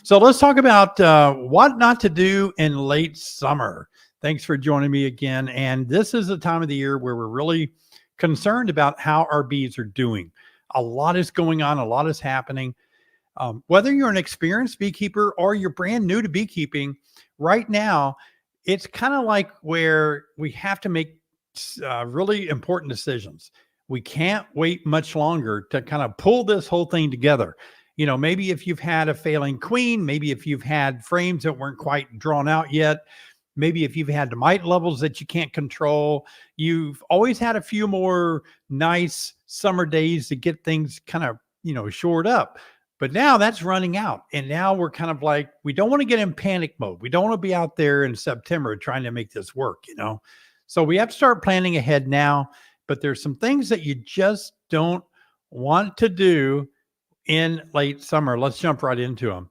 So let's talk about what not to do in late summer. Thanks for joining me again. And this is the time of the year where we're really concerned about how our bees are doing. A lot is going on, a lot is happening. Whether you're an experienced beekeeper or you're brand new to beekeeping, right now, it's kind of like where we have to make really important decisions. We can't wait much longer to kind of pull this whole thing together. You know, maybe if you've had a failing queen, maybe if you've had frames that weren't quite drawn out yet, maybe if you've had the mite levels that you can't control, you've always had a few more nice summer days to get things kind of, shored up. But now that's running out. And now we're kind of like, we don't want to get in panic mode. We don't want to be out there in September trying to make this work. So we have to start planning ahead now. But there's some things that you just don't want to do in late summer. Let's jump right into them.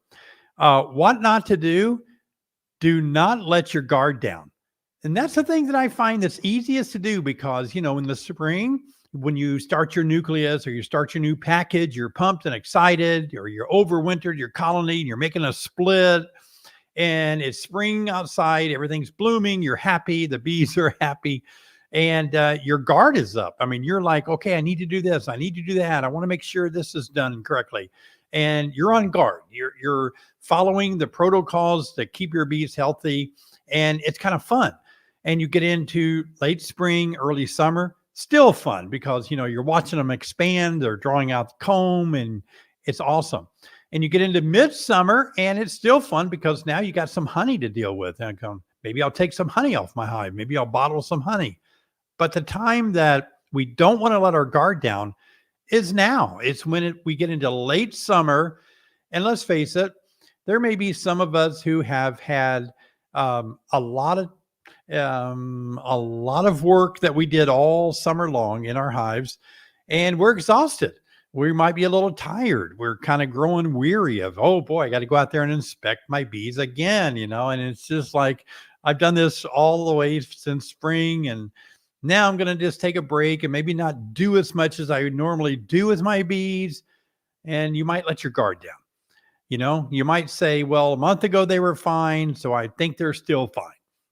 What not to do? Do not let your guard down. And that's the thing that I find that's easiest to do because, in the spring, when you start your nucleus or you start your new package, you're pumped and excited, or you're overwintered your colony and you're making a split and it's spring outside, everything's blooming, you're happy, the bees are happy, and your guard is up. I mean, you're like, okay, I need to do this, I need to do that, I want to make sure this is done correctly. And you're on guard. You're following the protocols to keep your bees healthy, and it's kind of fun. And you get into late spring, early summer, still fun because, you're watching them expand, they're drawing out the comb, and it's awesome. And you get into midsummer, and it's still fun because now you got some honey to deal with. And maybe I'll take some honey off my hive. Maybe I'll bottle some honey. But the time that we don't want to let our guard down is now. It's when we get into late summer. And let's face it, there may be some of us who have had a lot of work that we did all summer long in our hives, and we're exhausted. We might be a little tired. We're kind of growing weary of, oh boy, I got to go out there and inspect my bees again, and it's just like, I've done this all the way since spring, and now I'm going to just take a break and maybe not do as much as I normally do with my bees. And you might let your guard down. You might say, well, a month ago they were fine, so I think they're still fine.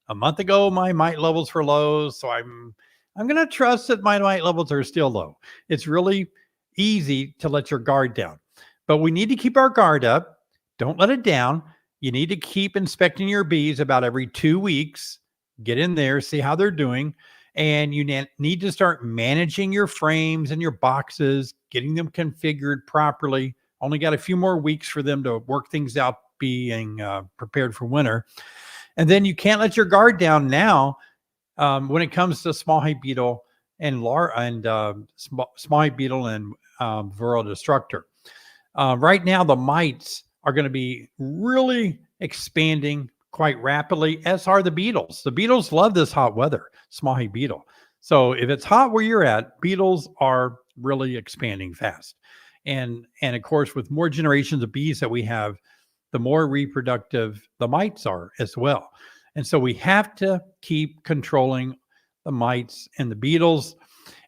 A month ago, my mite levels were low, so I'm going to trust that my mite levels are still low. It's really easy to let your guard down, but we need to keep our guard up. Don't let it down. You need to keep inspecting your bees about every 2 weeks. Get in there, see how they're doing. And you need to start managing your frames and your boxes, getting them configured properly. Only got a few more weeks for them to work things out, being prepared for winter. And then you can't let your guard down now when it comes to small hive beetle and small hive beetle and Varoa destructor. Right now, the mites are going to be really expanding quite rapidly, as are the beetles. The beetles love this hot weather, small hive beetle. So if it's hot where you're at, beetles are really expanding fast. And of course, with more generations of bees that we have, the more reproductive the mites are as well. And so we have to keep controlling the mites and the beetles,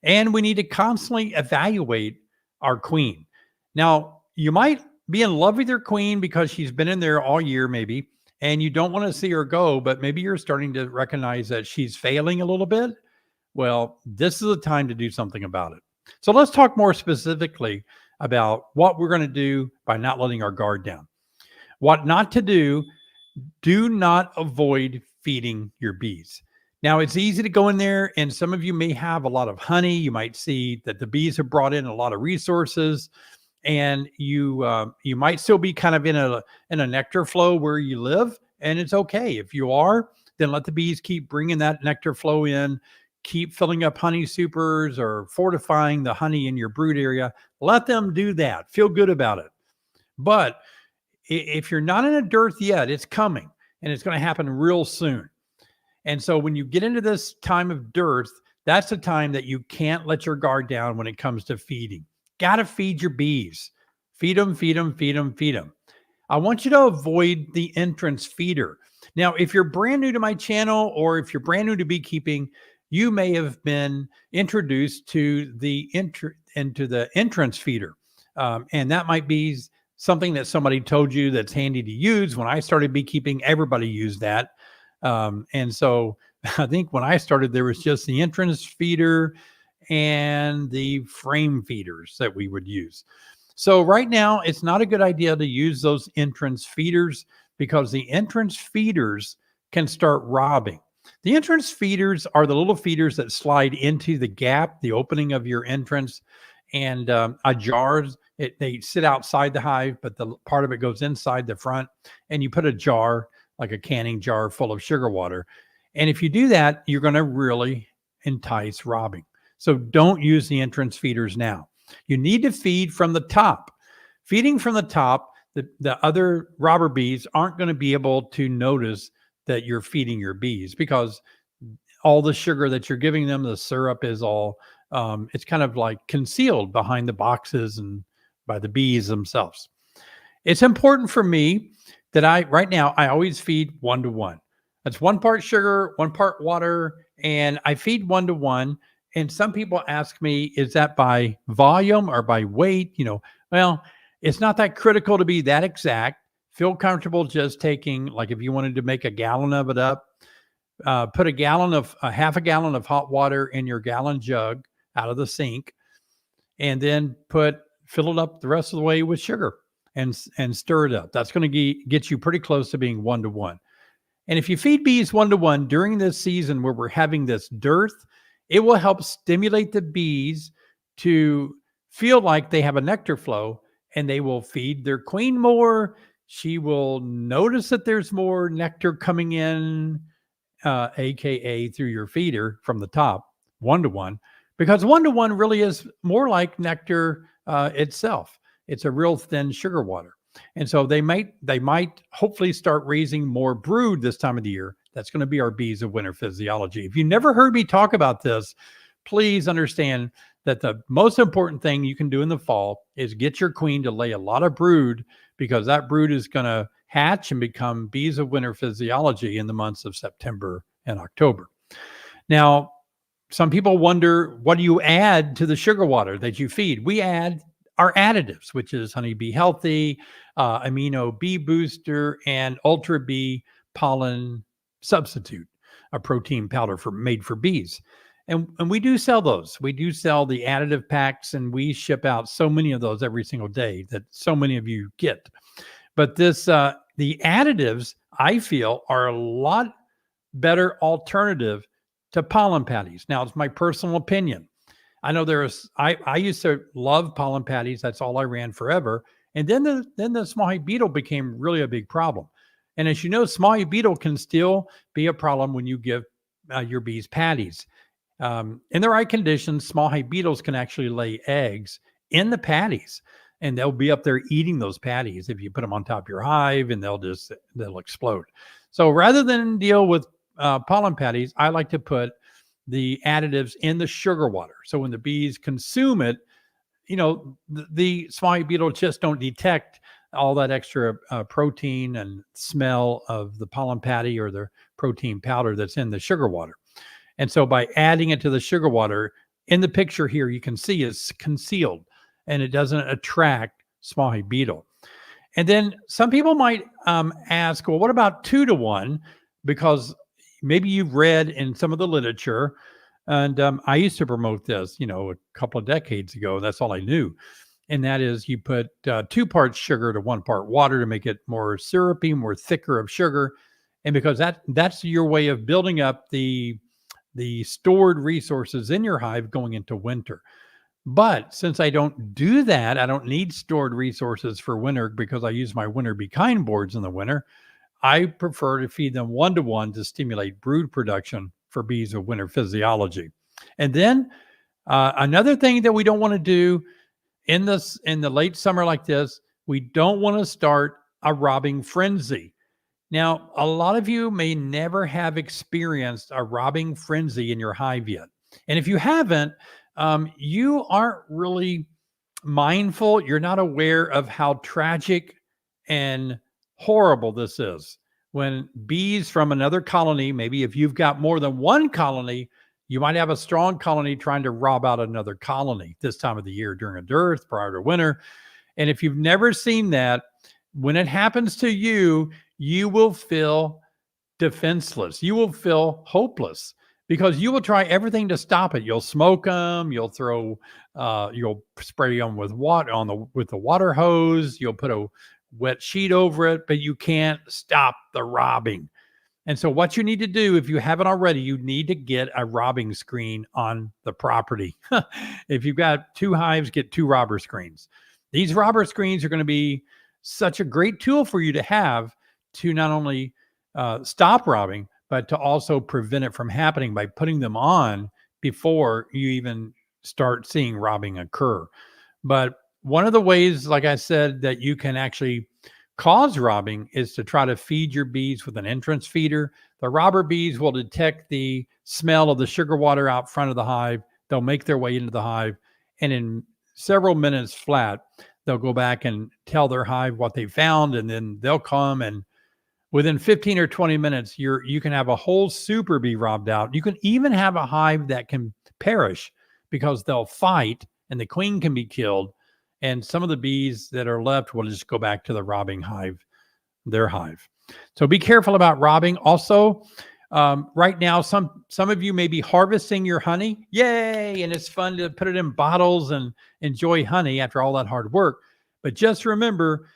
and we need to constantly evaluate our queen. Now, you might be in love with your queen because she's been in there all year maybe, and you don't want to see her go, but maybe you're starting to recognize that she's failing a little bit. Well, this is the time to do something about it. So let's talk more specifically about what we're going to do by not letting our guard down. What not to do: do not avoid feeding your bees. Now, it's easy to go in there, and some of you may have a lot of honey. You might see that the bees have brought in a lot of resources, and you might still be kind of in a nectar flow where you live, and it's okay. If you are, then let the bees keep bringing that nectar flow in. Keep filling up honey supers or fortifying the honey in your brood area. Let them do that. Feel good about it. But if you're not in a dearth yet, it's coming, and it's going to happen real soon. And so when you get into this time of dearth, that's the time that you can't let your guard down when it comes to feeding. Got to feed your bees. Feed them, feed them, feed them, feed them. I want you to avoid the entrance feeder. Now, if you're brand new to my channel, or if you're brand new to beekeeping, you may have been introduced to the entrance feeder. And that might be something that somebody told you that's handy to use. When I started beekeeping, everybody used that. And so I think when I started, there was just the entrance feeder and the frame feeders that we would use. So right now, it's not a good idea to use those entrance feeders because the entrance feeders can start robbing. The entrance feeders are the little feeders that slide into the gap, the opening of your entrance, and a jars. They sit outside the hive, but the part of it goes inside the front, and you put a jar, like a canning jar full of sugar water. And if you do that, you're going to really entice robbing. So don't use the entrance feeders now. You need to feed from the top. Feeding from the top, the other robber bees aren't going to be able to notice that you're feeding your bees because all the sugar that you're giving them, the syrup is all, it's kind of like concealed behind the boxes and by the bees themselves. It's important for me that right now, I always feed 1-to-1. That's 1 part sugar, 1 part water, and I feed 1-to-1. And some people ask me, is that by volume or by weight? Well, it's not that critical to be that exact. Feel comfortable just taking, like if you wanted to make a gallon of it up, put half a gallon of hot water in your gallon jug out of the sink, and then fill it up the rest of the way with sugar and stir it up. That's going to get you pretty close to being 1-to-1. And if you feed bees 1-to-1 during this season where we're having this dearth, it will help stimulate the bees to feel like they have a nectar flow, and they will feed their queen more. She will notice that there's more nectar coming in, aka through your feeder from the top, 1-to-1, because 1-to-1 really is more like nectar itself. It's a real thin sugar water. And so they might hopefully start raising more brood this time of the year. That's going to be our bees of winter physiology. If you never heard me talk about this, please understand that the most important thing you can do in the fall is get your queen to lay a lot of brood, because that brood is going to hatch and become bees of winter physiology in the months of September and October. Now, some people wonder, what do you add to the sugar water that you feed? We add our additives, which is Honeybee Healthy, Amino Bee Booster, and Ultra Bee Pollen Substitute, a protein powder made for bees. And we do sell those. We do sell the additive packs, and we ship out so many of those every single day that so many of you get. But the additives, I feel, are a lot better alternative to pollen patties. Now, it's my personal opinion. I know I used to love pollen patties. That's all I ran forever. And then the small hive beetle became really a big problem. And as you know, small hive beetle can still be a problem when you give your bees patties. In the right conditions, small hive beetles can actually lay eggs in the patties, and they'll be up there eating those patties if you put them on top of your hive, and they'll explode. So rather than deal with pollen patties, I like to put the additives in the sugar water. So when the bees consume it, the small hive beetle just don't detect all that extra protein and smell of the pollen patty or the protein powder that's in the sugar water. And so by adding it to the sugar water, in the picture here, you can see it's concealed and it doesn't attract small hive beetle. And then some people might ask, well, what about 2-to-1? Because maybe you've read in some of the literature, and I used to promote this, a couple of decades ago. That's all I knew. And that is, you put 2 parts sugar to 1 part water to make it more syrupy, more thicker of sugar. And because that's your way of building up the stored resources in your hive going into winter. But since I don't do that, I don't need stored resources for winter because I use my winter bee kind boards in the winter. I prefer to feed them 1-to-1 to stimulate brood production for bees of winter physiology. And then another thing that we don't want to do in the late summer like this, we don't want to start a robbing frenzy. Now, a lot of you may never have experienced a robbing frenzy in your hive yet. And if you haven't, you aren't really mindful. You're not aware of how tragic and horrible this is. When bees from another colony, maybe if you've got more than one colony, you might have a strong colony trying to rob out another colony this time of the year during a dearth prior to winter. And if you've never seen that, when it happens to you, you will feel defenseless. You will feel hopeless because you will try everything to stop it. You'll smoke them. You'll you'll spray them with water with the water hose. You'll put a wet sheet over it, but you can't stop the robbing. And so what you need to do, if you haven't already, you need to get a robbing screen on the property. If you've got 2 hives, get 2 robber screens. These robber screens are going to be such a great tool for you to have to not only stop robbing, but to also prevent it from happening by putting them on before you even start seeing robbing occur. But one of the ways, like I said, that you can actually cause robbing is to try to feed your bees with an entrance feeder. The robber bees will detect the smell of the sugar water out front of the hive. They'll make their way into the hive, and in several minutes flat, they'll go back and tell their hive what they found, and then they'll come, and within 15 or 20 minutes, you can have a whole super bee robbed out. You can even have a hive that can perish because they'll fight and the queen can be killed. And some of the bees that are left will just go back to the robbing hive, their hive. So be careful about robbing. Also, right now, some of you may be harvesting your honey. Yay! And it's fun to put it in bottles and enjoy honey after all that hard work. But just remember,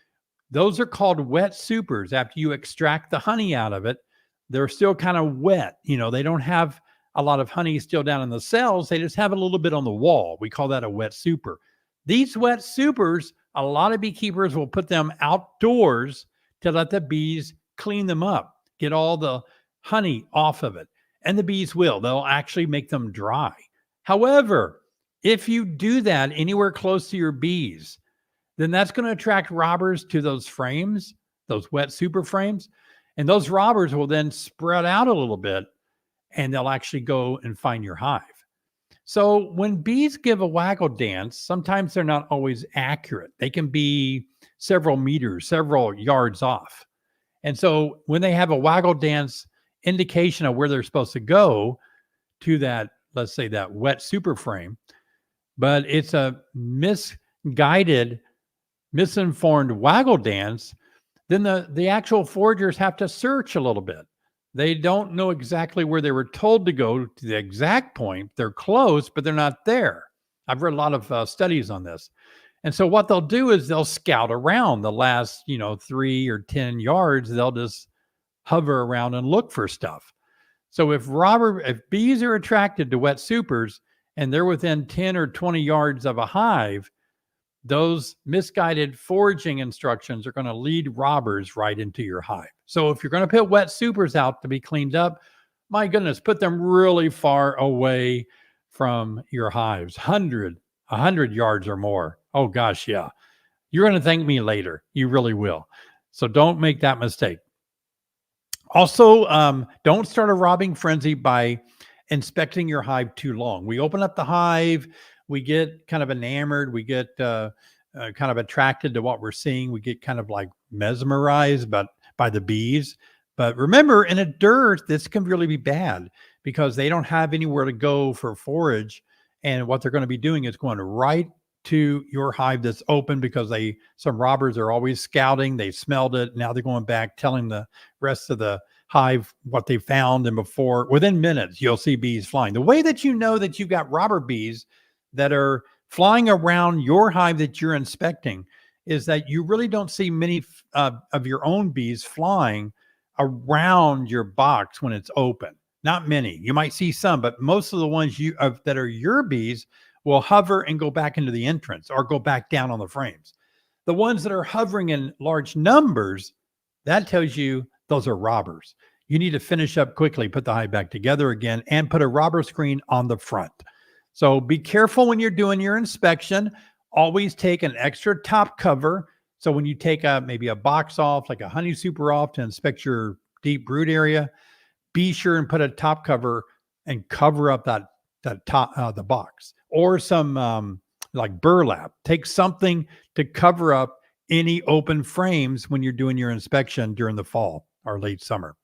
those are called wet supers. After you extract the honey out of it, they're still kind of wet. You know, they don't have a lot of honey still down in the cells. They just have a little bit on the wall. We call that a wet super. These wet supers, a lot of beekeepers will put them outdoors to let the bees clean them up, get all the honey off of it. And the bees will. They'll actually make them dry. However, if you do that anywhere close to your bees, then that's going to attract robbers to those frames, those wet super frames. And those robbers will then spread out a little bit, and they'll actually go and find your hive. So when bees give a waggle dance, sometimes they're not always accurate. They can be several meters, several yards off. And so when they have a waggle dance indication of where they're supposed to go to that, let's say that wet super frame, but it's a misguided, misinformed waggle dance, then the actual foragers have to search a little bit. They don't know exactly where they were told to go to the exact point. They're close, but they're not there. I've read a lot of studies on this. And so what they'll do is they'll scout around the last, 3 or 10 yards. They'll just hover around and look for stuff. So if bees are attracted to wet supers and they're within 10 or 20 yards of a hive, those misguided foraging instructions are going to lead robbers right into your hive. So if you're going to put wet supers out to be cleaned up, my goodness, put them really far away from your hives, 100 yards or more. Oh gosh, yeah. You're going to thank me later. You really will. So don't make that mistake. Also, don't start a robbing frenzy by inspecting your hive too long. We open up the hive, we get kind of enamored, we get kind of attracted to what we're seeing. We get kind of like mesmerized by the bees. But remember, in a dirt, this can really be bad because they don't have anywhere to go for forage. And what they're going to be doing is going right to your hive that's open because some robbers are always scouting. They smelled it. Now they're going back, telling the rest of the hive what they found. And within minutes, you'll see bees flying. The way that you know that you've got robber bees that are flying around your hive that you're inspecting is that you really don't see many of your own bees flying around your box when it's open. Not many. You might see some, but most of the ones that are your bees will hover and go back into the entrance or go back down on the frames. The ones that are hovering in large numbers, that tells you those are robbers. You need to finish up quickly, put the hive back together again, and put a robber screen on the front. So be careful when you're doing your inspection. Always take an extra top cover. So when you take maybe a box off, like a honey super off to inspect your deep brood area, be sure and put a top cover and cover up that top the box, or some like burlap. Take something to cover up any open frames when you're doing your inspection during the fall or late summer.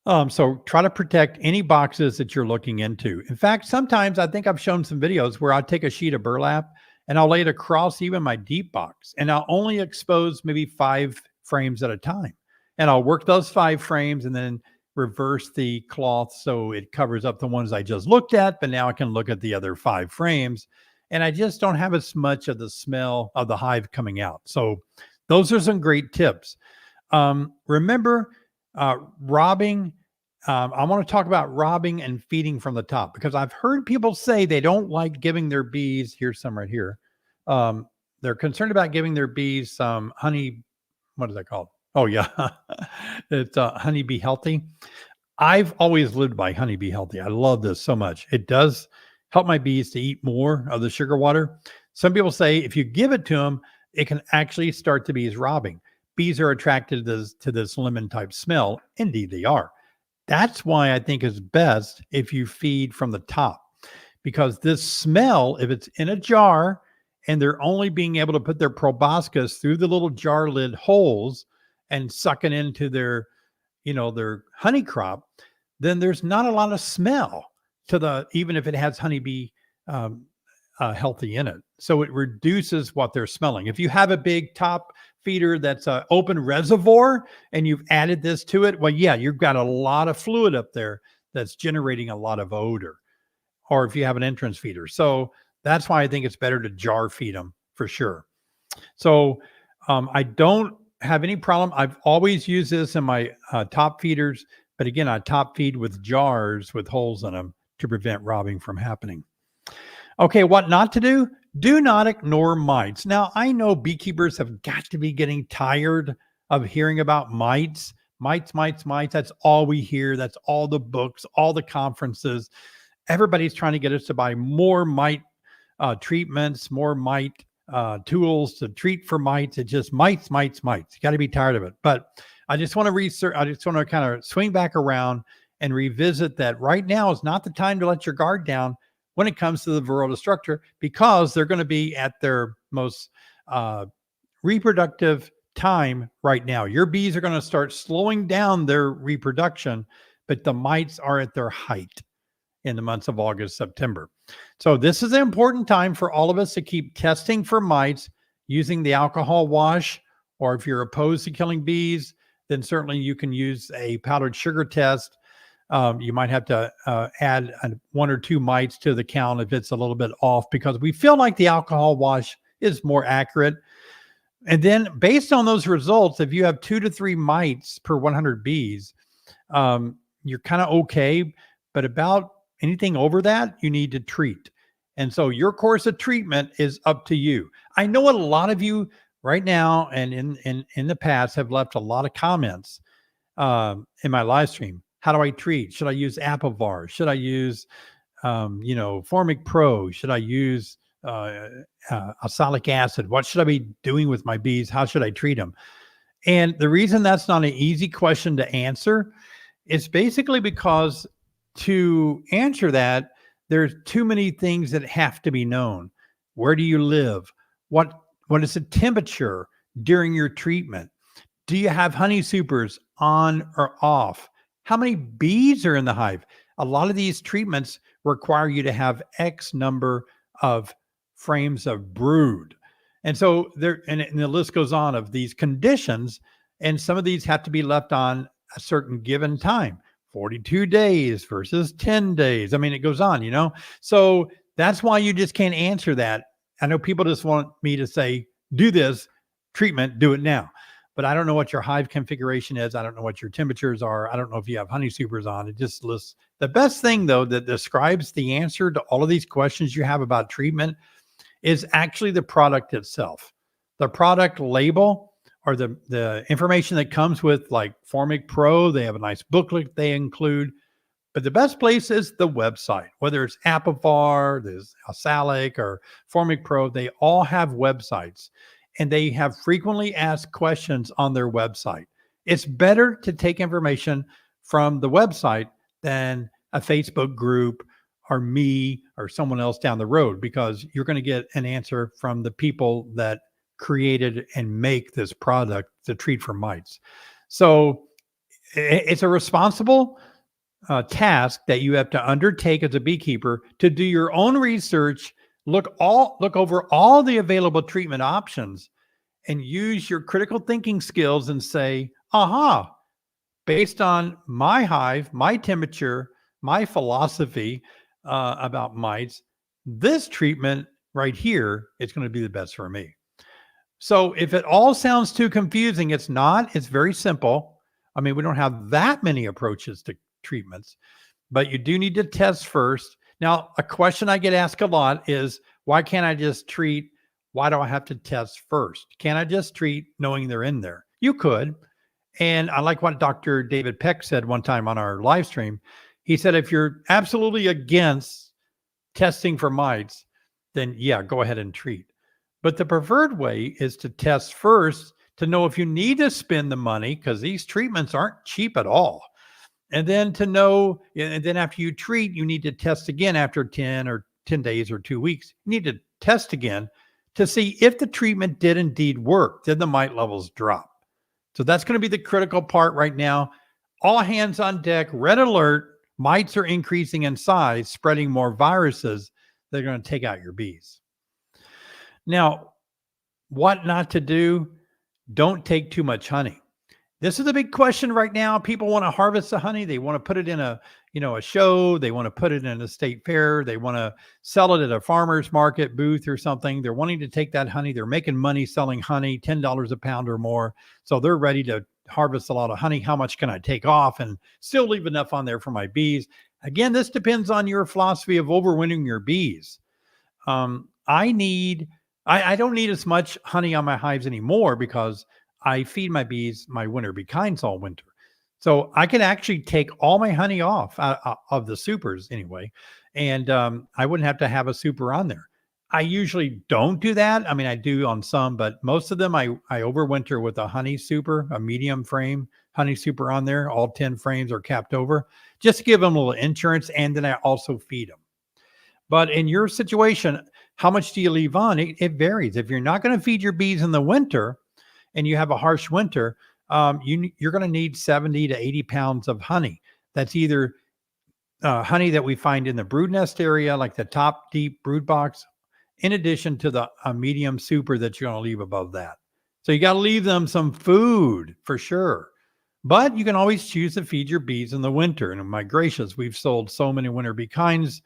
So try to protect any boxes that you're looking into. In fact, sometimes I think I've shown some videos where I take a sheet of burlap and I'll lay it across even my deep box, and I'll only expose maybe 5 frames at a time. And I'll work those 5 frames and then reverse the cloth so it covers up the ones I just looked at, but now I can look at the other 5 frames, and I just don't have as much of the smell of the hive coming out. So those are some great tips. Remember, robbing. I want to talk about robbing and feeding from the top, because I've heard people say they don't like giving their bees. Here's some right here. They're concerned about giving their bees some honey. What is that called? Oh yeah, it's Honey Bee Healthy. I've always lived by Honey Bee Healthy. I love this so much. It does help my bees to eat more of the sugar water. Some people say if you give it to them, it can actually start the bees robbing. Bees are attracted to this lemon type smell. Indeed, they are. That's why I think it's best if you feed from the top, because this smell, if it's in a jar and they're only being able to put their proboscis through the little jar lid holes and suck it into their honey crop, then there's not a lot of smell to even if it has honeybee healthy in it. So it reduces what they're smelling. If you have a big top feeder that's an open reservoir and you've added this to it, well, yeah, you've got a lot of fluid up there that's generating a lot of odor. Or if you have an entrance feeder. So that's why I think it's better to jar feed them for sure. So I don't have any problem. I've always used this in my top feeders, but again, I top feed with jars with holes in them to prevent robbing from happening. Okay, what not to do? Do not ignore mites. Now, I know beekeepers have got to be getting tired of hearing about mites. Mites. That's all we hear. That's all the books, all the conferences. Everybody's trying to get us to buy more mite treatments, more mite tools to treat for mites. It's just mites. You got to be tired of it. But I just want to kind of swing back around and revisit that right now is not the time to let your guard down when it comes to the Varroa destructor, because they're going to be at their most reproductive time right now. Your bees are going to start slowing down their reproduction, but the mites are at their height in the months of August, September. So this is an important time for all of us to keep testing for mites using the alcohol wash, or if you're opposed to killing bees, then certainly you can use a powdered sugar test. You might have to add 1 or 2 mites to the count if it's a little bit off, because we feel like the alcohol wash is more accurate. And then based on those results, if you have 2 to 3 mites per 100 bees, you're kind of okay. But about anything over that, you need to treat. And so your course of treatment is up to you. I know a lot of you right now and in the past have left a lot of comments in my live stream. How do I treat? Should I use Apiary? Should I use, Formic Pro? Should I use oxalic acid? What should I be doing with my bees? How should I treat them? And the reason that's not an easy question to answer is basically because to answer that, there's too many things that have to be known. Where do you live? What is the temperature during your treatment? Do you have honey supers on or off? How many bees are in the hive? A lot of these treatments require you to have X number of frames of brood. And so and the list goes on of these conditions, and some of these have to be left on a certain given time, 42 days versus 10 days. I mean, it goes on, So that's why you just can't answer that. I know people just want me to say, do this treatment, do it now. But I don't know what your hive configuration is. I don't know what your temperatures are. I don't know if you have honey supers on. It just lists. The best thing, though, that describes the answer to all of these questions you have about treatment is actually the product itself. The product label, or the information that comes with, like Formic Pro. They have a nice booklet they include. But the best place is the website, whether it's Apiary, there's oxalic, or Formic Pro. They all have websites, and they have frequently asked questions on their website. It's better to take information from the website than a Facebook group or me or someone else down the road, because you're going to get an answer from the people that created and make this product to treat for mites. So it's a responsible task that you have to undertake as a beekeeper to do your own research, Look over all the available treatment options and use your critical thinking skills and say, aha, based on my hive, my temperature, my philosophy about mites, this treatment right here is going to be the best for me. So if it all sounds too confusing, it's not. It's very simple. I mean, we don't have that many approaches to treatments, but you do need to test first. Now, a question I get asked a lot is, why can't I just treat? Why do I have to test first? Can't I just treat knowing they're in there? You could. And I like what Dr. David Peck said one time on our live stream. He said, if you're absolutely against testing for mites, then yeah, go ahead and treat. But the preferred way is to test first to know if you need to spend the money, because these treatments aren't cheap at all. And then to know, and then after you treat, you need to test again after 10 days or 2 weeks. You need to test again to see if the treatment did indeed work. Did the mite levels drop? So that's going to be the critical part right now. All hands on deck, red alert. Mites are increasing in size, spreading more viruses. They're going to take out your bees. Now, what not to do? Don't take too much honey. This is a big question right now. People want to harvest the honey. They want to put it in a show. They want to put it in a state fair. They want to sell it at a farmer's market booth or something. They're wanting to take that honey. They're making money selling honey, $10 a pound or more. So they're ready to harvest a lot of honey. How much can I take off and still leave enough on there for my bees? Again, this depends on your philosophy of overwintering your bees. I don't need as much honey on my hives anymore because I feed my bees my winter bee kinds all winter. So I can actually take all my honey off of the supers anyway. And I wouldn't have to have a super on there. I usually don't do that. I mean, I do on some, but most of them I overwinter with a honey super, a medium frame honey super on there. All 10 frames are capped over just to give them a little insurance. And then I also feed them. But in your situation, how much do you leave on? It varies. If you're not going to feed your bees in the winter and you have a harsh winter, you're going to need 70 to 80 pounds of honey. That's either honey that we find in the brood nest area, like the top deep brood box, in addition to the medium super that you're going to leave above that. So you got to leave them some food for sure. But you can always choose to feed your bees in the winter. And my gracious, we've sold so many winter bee kinds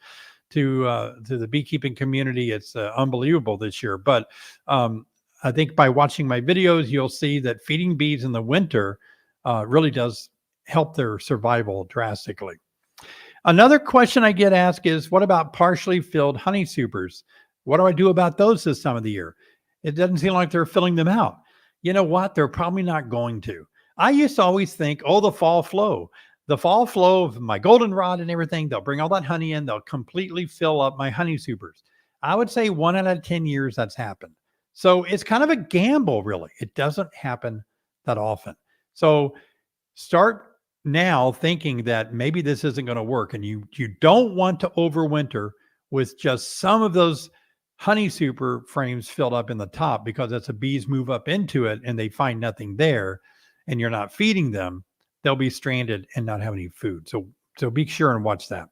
to the beekeeping community. It's unbelievable this year. But I think by watching my videos, you'll see that feeding bees in the winter really does help their survival drastically. Another question I get asked is, what about partially filled honey supers? What do I do about those this time of the year? It doesn't seem like they're filling them out. You know what? They're probably not going to. I used to always think, oh, the fall flow of my goldenrod and everything, they'll bring all that honey in. They'll completely fill up my honey supers. I would say 1 out of 10 years that's happened. So it's kind of a gamble, really. It doesn't happen that often. So start now thinking that maybe this isn't going to work, and you don't want to overwinter with just some of those honey super frames filled up in the top, because as the bees move up into it and they find nothing there and you're not feeding them, they'll be stranded and not have any food. So be sure and watch that.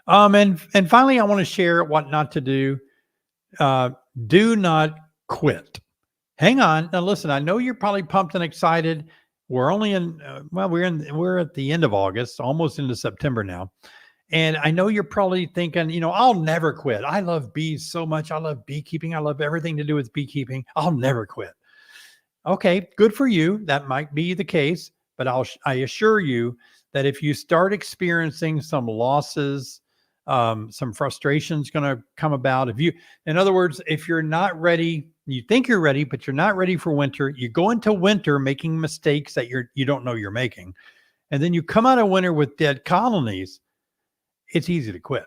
And finally, I want to share what not to do. Do not quit. Hang on. Now listen, I know you're probably pumped and excited. We're only we're at the end of August, almost into September now. And I know you're probably thinking, I'll never quit. I love bees so much. I love beekeeping. I love everything to do with beekeeping. I'll never quit. Okay, good for you. That might be the case, but I assure you that if you start experiencing some losses, some frustration's going to come about. In other words, if you're not ready, you think you're ready, but you're not ready for winter, you go into winter making mistakes that you don't know you're making. And then you come out of winter with dead colonies, it's easy to quit.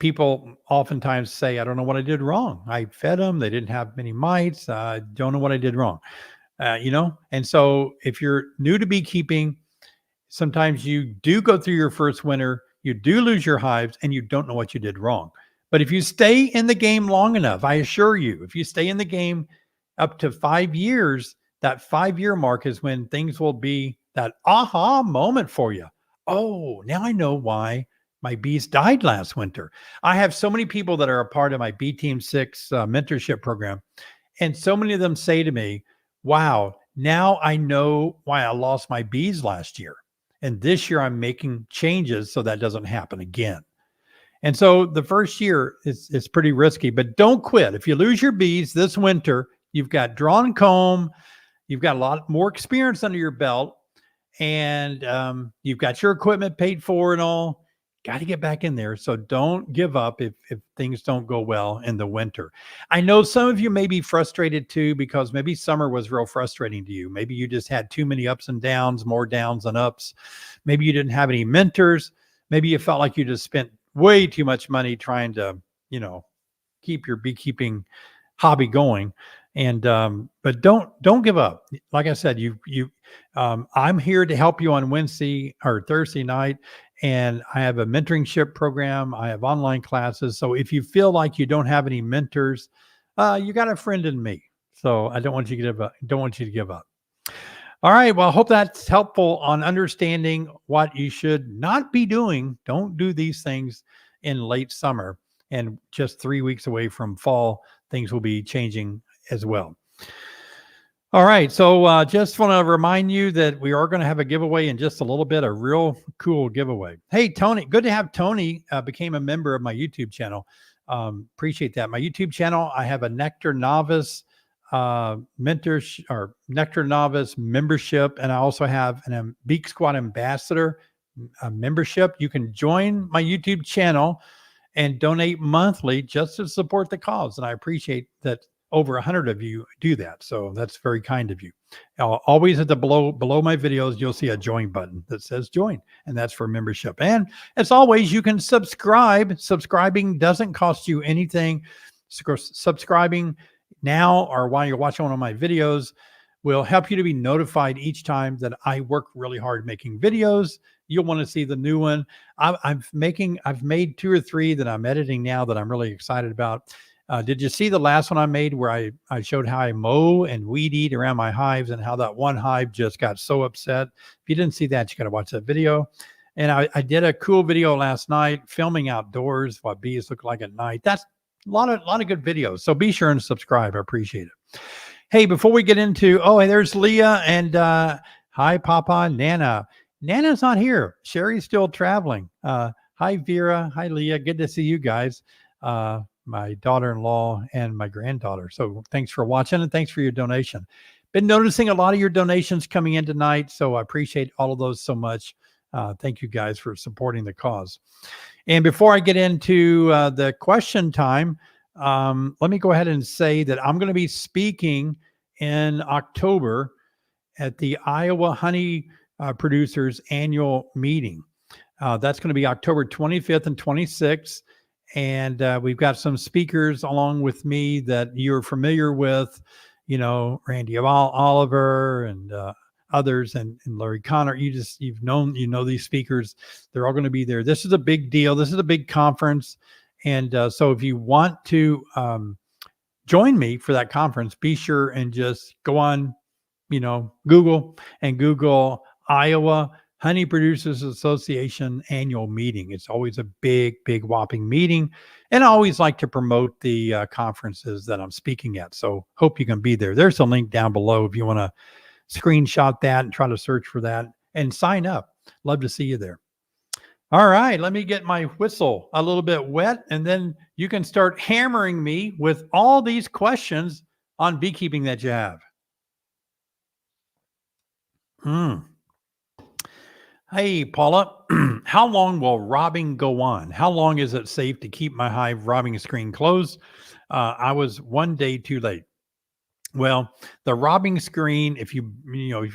People oftentimes say, I don't know what I did wrong. I fed them. They didn't have many mites. I don't know what I did wrong. And so if you're new to beekeeping, sometimes you do go through your first winter, you do lose your hives, and you don't know what you did wrong. But if you stay in the game long enough, I assure you, if you stay in the game up to 5 years, that 5-year mark is when things will be that aha moment for you. Oh, now I know why My bees died last winter. I have so many people that are a part of my Bee Team 6 mentorship program. And so many of them say to me, wow, now I know why I lost my bees last year. And this year I'm making changes so that doesn't happen again. And so the first year is pretty risky, but don't quit. If you lose your bees this winter, you've got drawn comb, you've got a lot more experience under your belt, and you've got your equipment paid for and all. Got to get back in there. So don't give up if things don't go well in the winter. I know some of you may be frustrated too, because maybe summer was real frustrating to you. Maybe you just had too many ups and downs, more downs than ups. Maybe you didn't have any mentors. Maybe you felt like you just spent way too much money trying to, keep your beekeeping hobby going. And but don't give up. Like I said, I'm here to help you on Wednesday or Thursday night, and I have a mentorship program. I have online classes. So if you feel like you don't have any mentors, you got a friend in me. So I don't want you to give up. Don't want you to give up. All right. Well, I hope that's helpful on understanding what you should not be doing. Don't do these things in late summer, and just 3 weeks away from fall, things will be changing as well. All right. So just want to remind you that we are going to have a giveaway in just a little bit, a real cool giveaway. Hey, Tony, good to have Tony became a member of my YouTube channel. Appreciate that. My YouTube channel, I have a Nectar Novice Nectar Novice membership, and I also have an Beak Squad Ambassador membership. You can join my YouTube channel and donate monthly just to support the cause, and I appreciate that. Over 100 of you do that, so that's very kind of you. Always at the below my videos, you'll see a join button that says join, and that's for membership. And as always, you can subscribe. Subscribing doesn't cost you anything. Subscribing now or while you're watching one of my videos will help you to be notified each time that I work really hard making videos. You'll want to see the new one. I've made 2 or 3 that I'm editing now that I'm really excited about. Did you see the last one I made where I showed how I mow and weed eat around my hives and how that one hive just got so upset? If you didn't see that, you got to watch that video. And I did a cool video last night filming outdoors, what bees look like at night. That's a lot of good videos. So be sure and subscribe. I appreciate it. Hey, before we get into, hey, there's Leah and hi, Papa, Nana. Nana's not here. Sherry's still traveling. Hi, Vera. Hi, Leah. Good to see you guys. My daughter-in-law and my granddaughter. So thanks for watching and thanks for your donation. Been noticing a lot of your donations coming in tonight, so I appreciate all of those so much. Thank you guys for supporting the cause. And before I get into the question time, let me go ahead and say that I'm going to be speaking in October at the Iowa Honey Producers Annual Meeting. That's going to be October 25th and 26th. And we've got some speakers along with me that you're familiar with, Randy Oliver and others, and Larry Connor. You know these speakers. They're all going to be there. This is a big deal. This is a big conference. And so if you want to join me for that conference, be sure and just go on, Google Iowa Honey Producers Association annual meeting. It's always a big whopping meeting. And I always like to promote the conferences that I'm speaking at. So hope you can be there. There's a link down below if you want to screenshot that and try to search for that and sign up. Love to see you there. All right, let me get my whistle a little bit wet, and then you can start hammering me with all these questions on beekeeping that you have. Hey, Paula, how long will robbing go on? How long is it safe to keep my hive robbing screen closed? I was 1 day too late. Well, the robbing screen, if you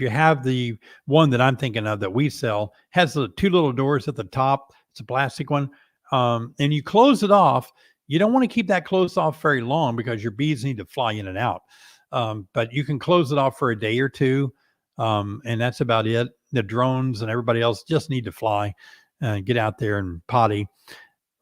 have the one that I'm thinking of that we sell, has the 2 little doors at the top. It's a plastic one. And you close it off. You don't want to keep that closed off very long because your bees need to fly in and out. But you can close it off for a day or 2. And that's about it. The drones and everybody else just need to fly and get out there and potty.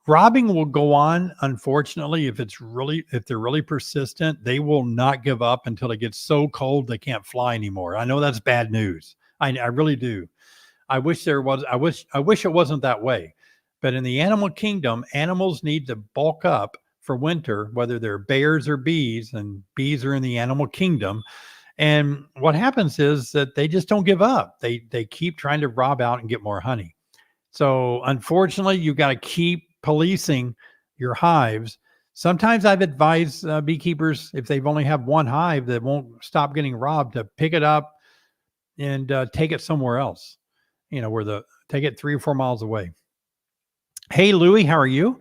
Robbing will go on, unfortunately, if they're really persistent. They will not give up until it gets so cold they can't fly anymore. I know that's bad news. I really do. I wish it wasn't that way. But in the animal kingdom, animals need to bulk up for winter, whether they're bears or bees, and bees are in the animal kingdom. And what happens is that they just don't give up. They keep trying to rob out and get more honey. So unfortunately, you've got to keep policing your hives. Sometimes I've advised beekeepers, if they've only have one hive that won't stop getting robbed, to pick it up and take it somewhere else, take it 3 or 4 miles away. Hey, Louie, how are you?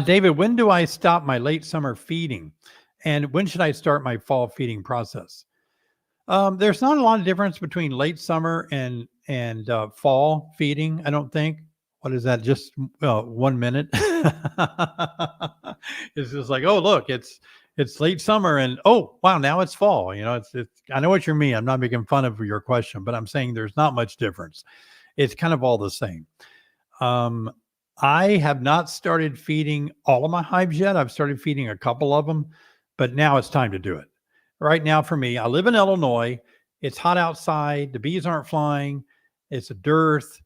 David, when do I stop my late summer feeding? And when should I start my fall feeding process? There's not a lot of difference between late summer and fall feeding, I don't think. What is that? Just 1 minute? It's just like, oh, look, it's late summer, and oh, wow, now it's fall. It's I know what you mean. I'm not making fun of your question, but I'm saying there's not much difference. It's kind of all the same. I have not started feeding all of my hives yet. I've started feeding a couple of them, but now it's time to do it. Right now for me, I live in Illinois. It's hot outside. The bees aren't flying. It's a dearth.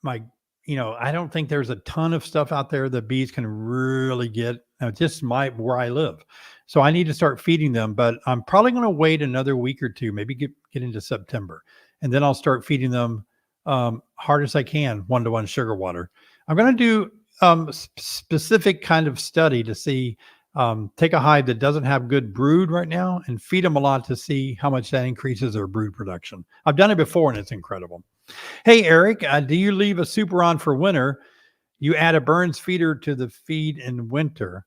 I don't think there's a ton of stuff out there that bees can really get. Just where I live. So I need to start feeding them, but I'm probably going to wait another week or two, maybe get into September. And then I'll start feeding them hard as I can, 1-to-1 sugar water. I'm going to do specific kind of study to see, take a hive that doesn't have good brood right now and feed them a lot to see how much that increases their brood production. I've done it before and it's incredible. Hey, Eric, do you leave a super on for winter? You add a Burns feeder to the feed in winter.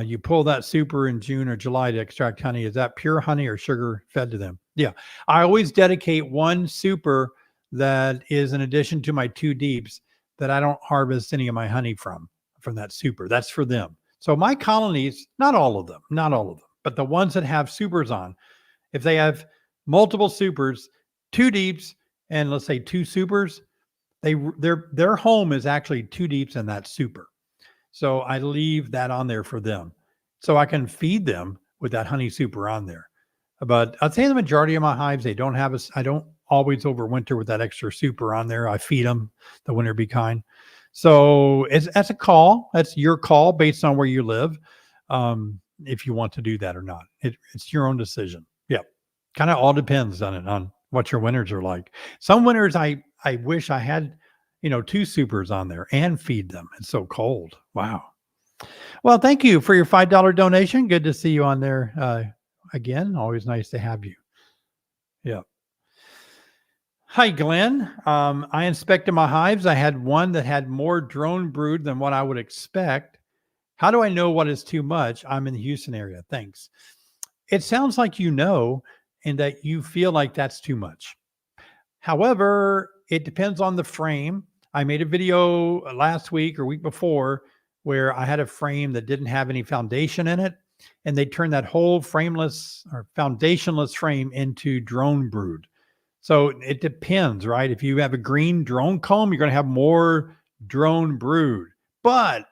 You pull that super in June or July to extract honey. Is that pure honey or sugar fed to them? Yeah. I always dedicate one super that is in addition to my 2 deeps that I don't harvest any of my honey from that super. That's for them. So my colonies, not all of them, but the ones that have supers on, if they have multiple supers, 2 deeps, and let's say 2 supers, their home is actually 2 deeps in that super. So I leave that on there for them, so I can feed them with that honey super on there. But I'd say the majority of my hives, I don't always overwinter with that extra super on there. I feed them the winter be kind. So that's a call. That's your call based on where you live. If you want to do that or not, it's your own decision. Yeah. Kind of all depends on what your winters are like. Some winters I wish I had, 2 supers on there and feed them. It's so cold. Wow. Well, thank you for your $5 donation. Good to see you on there. Again, always nice to have you. Yeah. Hi, Glenn. I inspected my hives. I had one that had more drone brood than what I would expect. How do I know what is too much? I'm in the Houston area. Thanks. It sounds like and that you feel like that's too much. However, it depends on the frame. I made a video last week or week before where I had a frame that didn't have any foundation in it, and they turned that whole frameless or foundationless frame into drone brood. So it depends, right? If you have a green drone comb, you're going to have more drone brood. But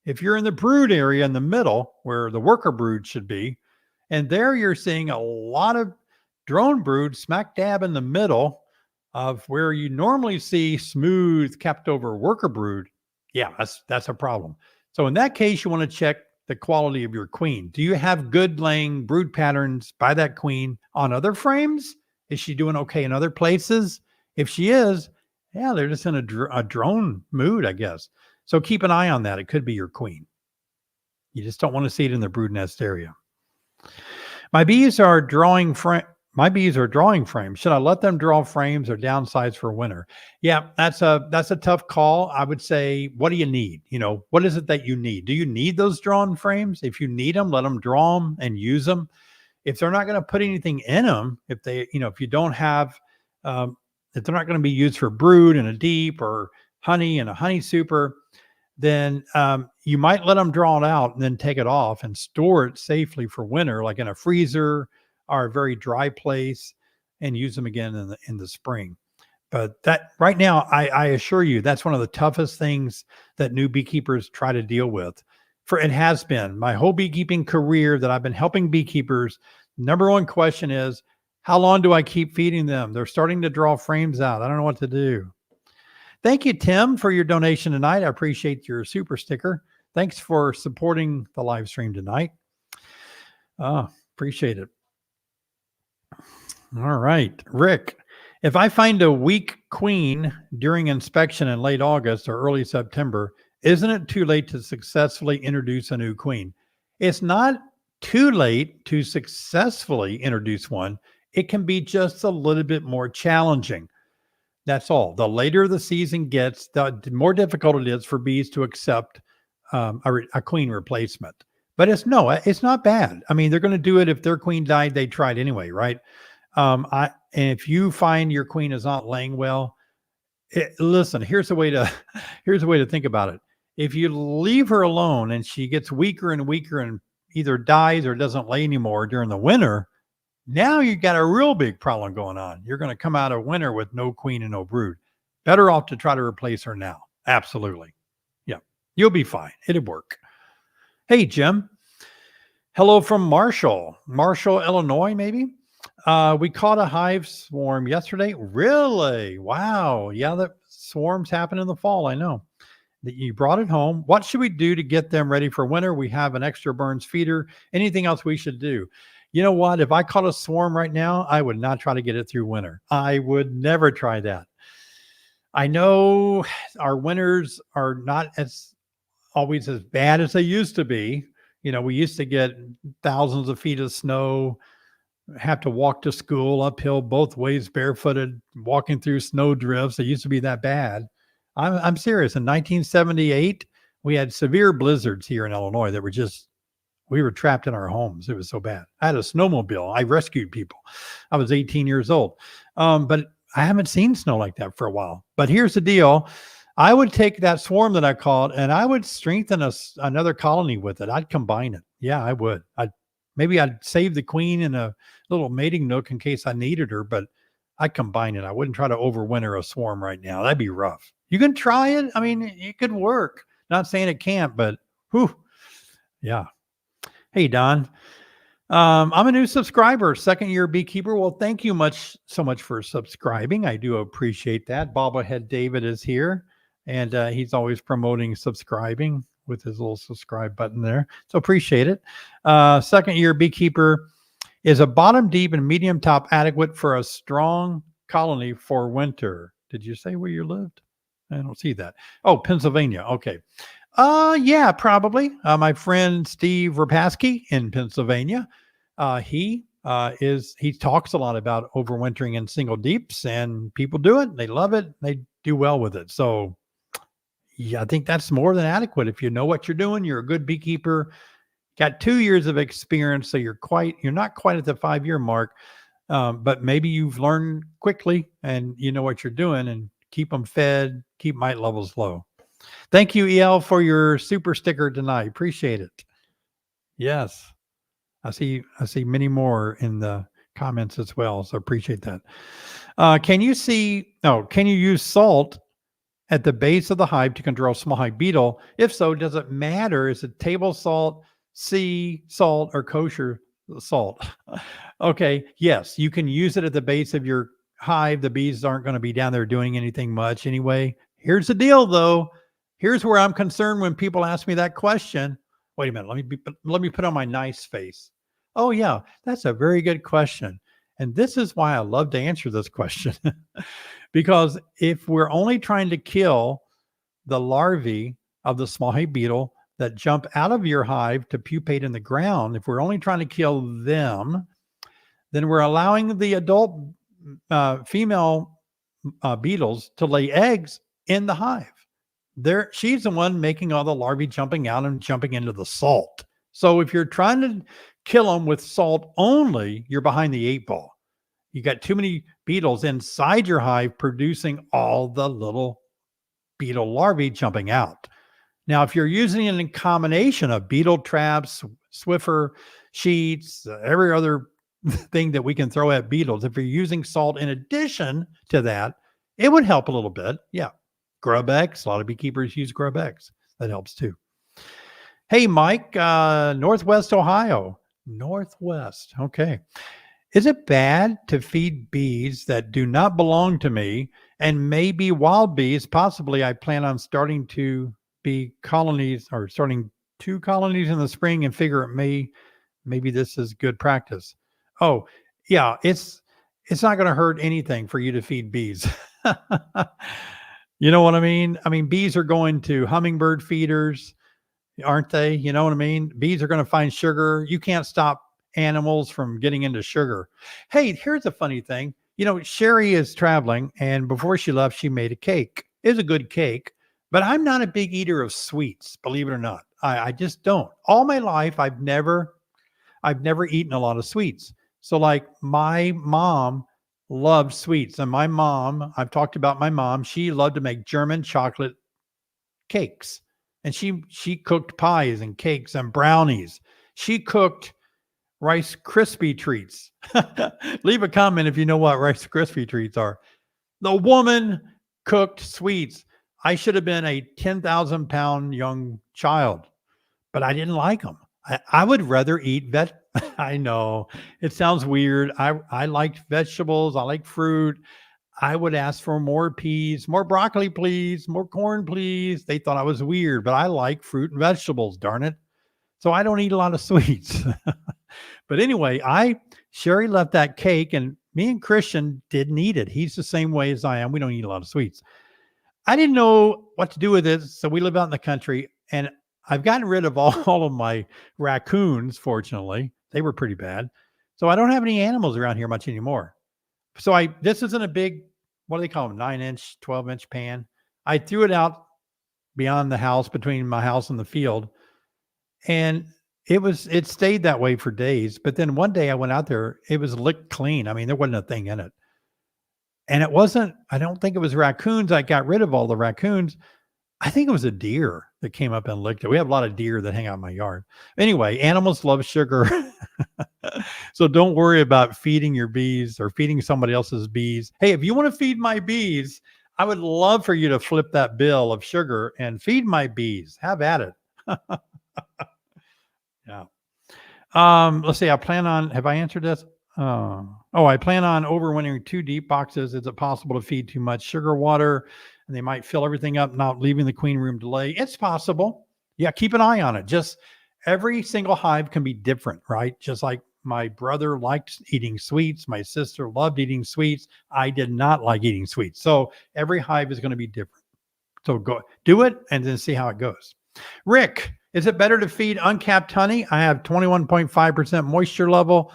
if you're in the brood area in the middle where the worker brood should be, and there you're seeing a lot of drone brood smack dab in the middle of where you normally see smooth kept over worker brood, yeah, that's a problem. So in that case, you want to check the quality of your queen. Do you have good laying brood patterns by that queen on other frames? Is she doing okay in other places? If she is, yeah, they're just in a drone mood, I guess. So keep an eye on that. It could be your queen. You just don't want to see it in the brood nest area. My bees are drawing frames. Should I let them draw frames or downsize for winter? Yeah, that's a tough call. I would say, what do you need? What is it that you need? Do you need those drawn frames? If you need them, let them draw them and use them. If they're not going to put anything in them, if you don't have, if they're not going to be used for brood in a deep or honey and a honey super, then you might let them draw it out and then take it off and store it safely for winter, like in a freezer or a very dry place, and use them again in the spring. But that right now, I assure you, that's one of the toughest things that new beekeepers try to deal with. It has been my whole beekeeping career that I've been helping beekeepers. Number one question is, how long do I keep feeding them? They're starting to draw frames out. I don't know what to do. Thank you, Tim, for your donation tonight. I appreciate your super sticker. Thanks for supporting the live stream tonight. Appreciate it. All right, Rick. If I find a weak queen during inspection in late August or early September, isn't it too late to successfully introduce a new queen? It's not too late to successfully introduce one. It can be just a little bit more challenging. That's all. The later the season gets, the more difficult it is for bees to accept a queen replacement. But it's not bad. I mean, they're going to do it if their queen died. They tried anyway, right? And if you find your queen is not laying well, listen. Here's a way to think about it. If you leave her alone and she gets weaker and weaker and either dies or doesn't lay anymore during the winter, now you've got a real big problem going on. You're going to come out of winter with no queen and no brood. Better off to try to replace her now. Absolutely. Yeah, you'll be fine. It'll work. Hey, Jim. Hello from Marshall, Illinois, maybe. We caught a hive swarm yesterday. Really? Wow. Yeah, the swarms happen in the fall. I know. That you brought it home. What should we do to get them ready for winter? We have an extra Burns feeder. Anything else we should do? You know what? If I caught a swarm right now, I would not try to get it through winter. I would never try that. I know our winters are not always as bad as they used to be. You know, we used to get thousands of feet of snow, have to walk to school uphill both ways, barefooted, walking through snow drifts. It used to be that bad. I'm serious. In 1978, we had severe blizzards here in Illinois that we were trapped in our homes. It was so bad. I had a snowmobile. I rescued people. I was 18 years old. But I haven't seen snow like that for a while. But here's the deal. I would take that swarm that I caught and I would strengthen another colony with it. I'd combine it. Yeah, I would. Maybe I'd save the queen in a little mating nook in case I needed her, but I'd combine it. I wouldn't try to overwinter a swarm right now. That'd be rough. You can try it. I mean, it could work. Not saying it can't, but whew. Yeah. Hey, Don. I'm a new subscriber, second-year beekeeper. Well, thank you so much for subscribing. I do appreciate that. Bobblehead David is here, and he's always promoting subscribing with his little subscribe button there. So appreciate it. Second-year beekeeper. Is a bottom deep and medium top adequate for a strong colony for winter? Did you say where you lived? I don't see that. Oh, Pennsylvania. Okay. Yeah, probably. My friend Steve Rapaski in Pennsylvania. He talks a lot about overwintering in single deeps, and people do it. They love it. They do well with it. So yeah, I think that's more than adequate. If you know what you're doing, you're a good beekeeper, got 2 years of experience. So you're not quite at the 5-year mark. But maybe you've learned quickly and you know what you're doing, and keep them fed, keep mite levels low. Thank you, EL, for your super sticker tonight. Appreciate it. Yes. I see many more in the comments as well. So appreciate that. Can you use salt at the base of the hive to control small hive beetle? If so, does it matter? Is it table salt, sea salt, or kosher salt? Okay. Yes, you can use it at the base of your hive. The bees aren't going to be down there doing anything much anyway. Here's the deal, though. Here's where I'm concerned when people ask me that question. Wait a minute. Let me put on my nice face. Oh, yeah, that's a very good question. And this is why I love to answer this question. Because if we're only trying to kill the larvae of the small hive beetle that jump out of your hive to pupate in the ground, if we're only trying to kill them, then we're allowing the adult female beetles to lay eggs in the hive. She's the one making all the larvae jumping out and jumping into the salt. So if you're trying to kill them with salt only, you're behind the 8 ball. You got too many beetles inside your hive producing all the little beetle larvae jumping out. Now, if you're using it in combination of beetle traps, Swiffer sheets, every other thing that we can throw at beetles, if you're using salt in addition to that, it would help a little bit. Yeah. Grub-X. A lot of beekeepers use Grub-X. That helps too. Hey, Mike, Northwest Ohio. Northwest. Okay. Is it bad to feed bees that do not belong to me and maybe wild bees? Possibly, I plan on starting to be colonies or starting two colonies in the spring and figure maybe this is good practice. Oh, yeah, it's not going to hurt anything for you to feed bees. You know what I mean? I mean, bees are going to hummingbird feeders, aren't they? You know what I mean? Bees are going to find sugar. You can't stop animals from getting into sugar. Hey, here's a funny thing. Sherry is traveling, and before she left, she made a cake. It was a good cake, but I'm not a big eater of sweets, believe it or not. I just don't. All my life, I've never eaten a lot of sweets. So like my mom loved sweets, and my mom, I've talked about my mom, she loved to make German chocolate cakes. And she cooked pies and cakes and brownies. She cooked Rice Krispie treats. Leave a comment if you know what Rice Krispie treats are. The woman cooked sweets. I should have been a 10,000-pound young child, but I didn't like them. I would rather eat I know it sounds weird. I liked vegetables. I like fruit. I would ask for more peas, more broccoli, please, more corn, please. They thought I was weird, but I like fruit and vegetables, darn it. So I don't eat a lot of sweets. But anyway, Sherry left that cake, and me and Christian didn't eat it. He's the same way as I am. We don't eat a lot of sweets. I didn't know what to do with it. So we live out in the country, and I've gotten rid of all of my raccoons, fortunately. They were pretty bad. So I don't have any animals around here much anymore. So this isn't a big, what do they call them? 9-inch, 12-inch pan. I threw it out beyond the house, between my house and the field. And it stayed that way for days. But then one day I went out there, it was licked clean. I mean, there wasn't a thing in it. And I don't think it was raccoons. I got rid of all the raccoons. I think it was a deer that came up and licked it. We have a lot of deer that hang out in my yard. Anyway, animals love sugar. So don't worry about feeding your bees or feeding somebody else's bees. Hey, if you want to feed my bees, I would love for you to flip that bill of sugar and feed my bees. Have at it. Yeah. Let's see. Have I answered this? I plan on overwintering 2 deep boxes. Is it possible to feed too much sugar water and they might fill everything up, not leaving the queen room to lay? It's possible. Yeah. Keep an eye on it. Just every single hive can be different, right? Just like my brother liked eating sweets. My sister loved eating sweets. I did not like eating sweets. So every hive is going to be different. So go do it and then see how it goes. Rick, is it better to feed uncapped honey? I have 21.5% moisture level,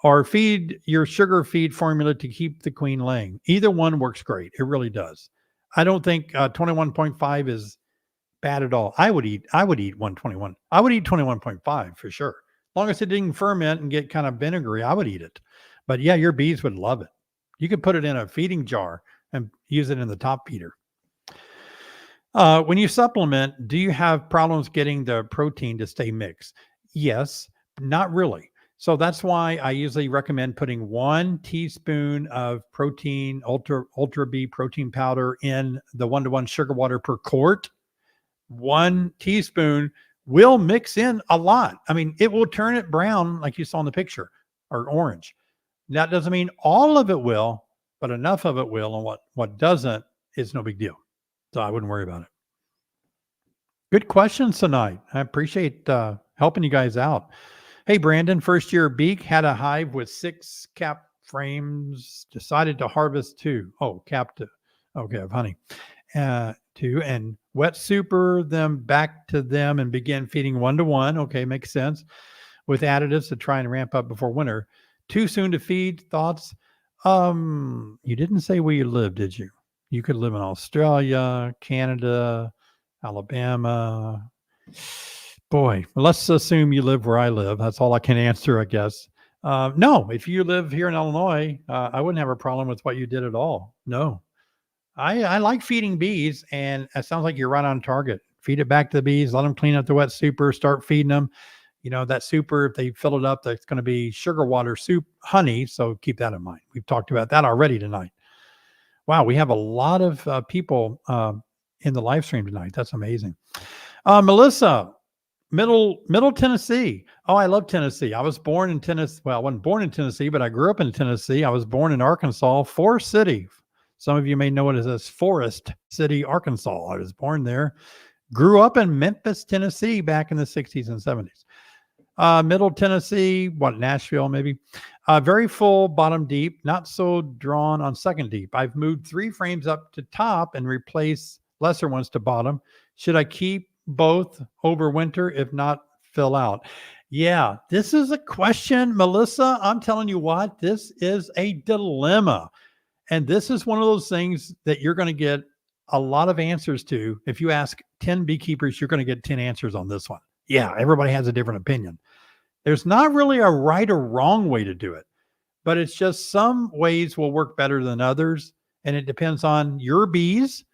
or feed your sugar feed formula to keep the queen laying. Either one works great. It really does. I don't think 21.5 is bad at all. I would eat 121. I would eat 21.5 for sure. As long as it didn't ferment and get kind of vinegary, I would eat it. But yeah, your bees would love it. You could put it in a feeding jar and use it in the top feeder. When you supplement, do you have problems getting the protein to stay mixed? Yes, not really. So that's why I usually recommend putting 1 teaspoon of protein, Ultra B protein powder in the 1-to-1 sugar water per quart. 1 teaspoon will mix in a lot. I mean, it will turn it brown like you saw in the picture, or orange. That doesn't mean all of it will, but enough of it will. And what doesn't is no big deal. So I wouldn't worry about it. Good questions tonight. I appreciate helping you guys out. Hey, Brandon, first year beak, had a hive with 6 cap frames, decided to harvest 2. Oh, cap 2. Okay, of honey. 2, and wet super them back to them and begin feeding 1-to-1. Okay, makes sense. With additives to try and ramp up before winter. Too soon to feed? Thoughts? You didn't say where you live, did you? You could live in Australia, Canada, Alabama. Boy, let's assume you live where I live. That's all I can answer, I guess. No, if you live here in Illinois, I wouldn't have a problem with what you did at all. No. I like feeding bees, and it sounds like you're right on target. Feed it back to the bees, let them clean up the wet super, start feeding them. That super, if they fill it up, that's going to be sugar water soup, honey. So keep that in mind. We've talked about that already tonight. Wow, we have a lot of people in the live stream tonight. That's amazing. Melissa, Middle Tennessee. Oh, I love Tennessee. I was born in Tennessee. Well, I wasn't born in Tennessee, but I grew up in Tennessee. I was born in Arkansas, Forest City. Some of you may know it as Forest City, Arkansas. I was born there. Grew up in Memphis, Tennessee back in the 60s and 70s. Middle Tennessee, Nashville maybe. Very full bottom deep, not so drawn on second deep. I've moved 3 frames up to top and replaced lesser ones to bottom. Should I keep both over winter? If not, fill out. Yeah, this is a question, Melissa. I'm telling you what, this is a dilemma. And this is one of those things that you're going to get a lot of answers to. If you ask 10 beekeepers, you're going to get 10 answers on this one. Yeah, everybody has a different opinion. There's not really a right or wrong way to do it, but it's just some ways will work better than others. And it depends on your bees,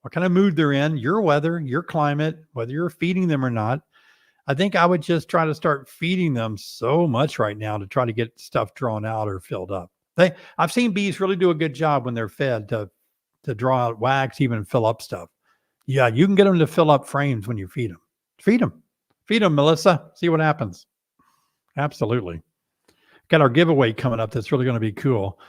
what kind of mood they're in, your weather, your climate, whether you're feeding them or not. I think I would just try to start feeding them so much right now to try to get stuff drawn out or filled up. I've seen bees really do a good job when they're fed to draw out wax, even fill up stuff. Yeah, you can get them to fill up frames when you feed them. Feed them, Melissa. See what happens. Absolutely. Got our giveaway coming up. That's really going to be cool.